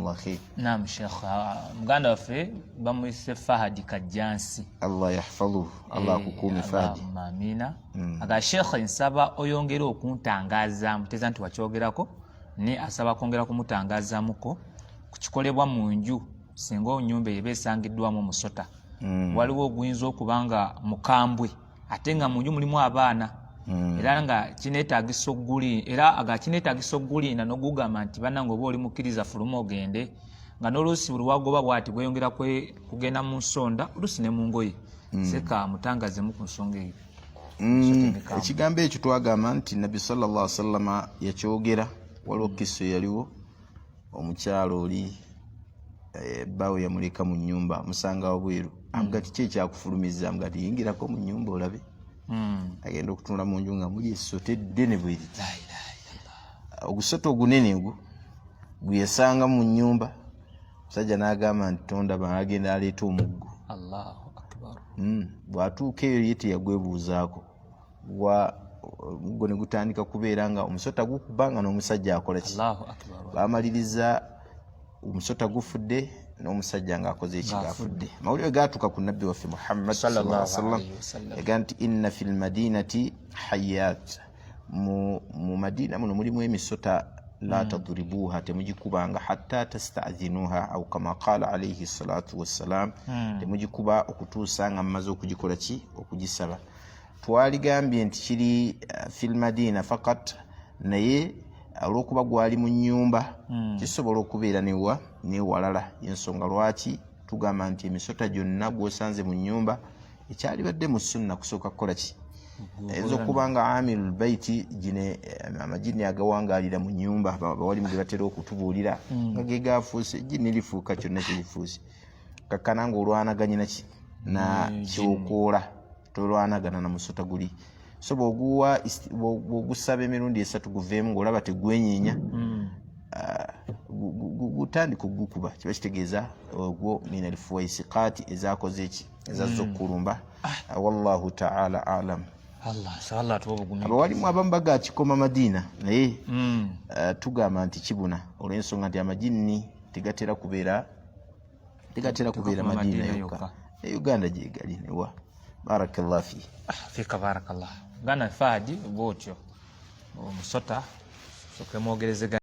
jazakallah khair. Naam Sheikh, muganda waffe bamuyise Fahadi Kajjansi. Allah yahfazuhu, Allah akukume Fahadi. Amina. Aga Sheikh nsaba oyongera okuntangaza muteza nti wakyogerako ne asaba kongera kumutangazamuko kukikolebwa mu nju singa nyumba ebe esangiddwamu musota. Waliwo oguyinza okubanga mukambwe ate nga mu nju mulimu abaana. Era nga kinetaagisa ogguli era aga kinetaagisa oggulinda n'ogugamba nti bannange oba oli mukkiriza fuluma ogende nga n'oluusi buli wagoba bw'ati gweyongera kugenda mu nsonda oluusi ne mu ngoye. Seka mutangazemu ku nsonga eyo. Ekigambo ekyo twagamba nti Nabbi sallallahu alaihi wasallam yakyogera. Waliwo kiso yaliwo omukyalo oli bawe yamuleka mu nyumba musanga wabweru amugati kye kyakufulumiza amugati yingirako mu nyumba olabe. Agenda okutunula mu nju nga muli essote eddene bweriti. Ogusota ogunene ogwo guyesanga mu nyumba. Musajja n'agamba nti tondaba, agenda aleeta omuggo. Allahu akbar. Bw'atuuka eyo ye teyagwebuuzaako. Omuggo ne gutandika kubeera nga omusota gukubanga n'omusajja akola ki? Allahu akbar. Baamaliriza omusota gufudde n'omusajja ng'akoze ekigafudde. Mawulire gaatuka ku nabbi waffe Muhammad sallallahu alaihi wasallam yaga nti inna fil madinati hayat, mu Madina muno mulimu emisota la tadribuha, temugikubanga hatta tasta'dhinuha au kama qala alayhi salatu wassalam, temugikuba okutuusa nga mumaze okugikola ki? Okugisaba. Twaligambye nti kiri fil madina fakat, naye olwokuba gwali mu nyumba kisobola okubeera newalala. Yensonga lwaki tugamba nti emisota gyonna gwosanze mu nyumba ekyalibadde mu sunna kusooka kukola ki? Ezo kubanga amilul baiti gine amajini agawangalira mu nyumba bawali mu batera okutubuulira nga gegafuuse jini lifuuka kyonna kirifuuse kakana nga olwanaganye naki na kyokoola tolwanagana na musota guli. So bw'ogusaba emirundi esatu guveemu ng'olaba tegwenyeenya gutandika okugukuba, kiba kitegeeza ogwo minal fuwaisiqaati ezaakoze eki? Ezazza okulumba. Wallahu ta'ala alam. Abawalimu abamu bagakikoma Madiina naye tugamba nti kibuna olw'ensonga nti amajini tegatera kubeera Madiina yokka. Uganda gyegali newa. Barakallahu fi. Fika barakallah. Gana Fahadi bwotyo omusota sokwe mwogerezega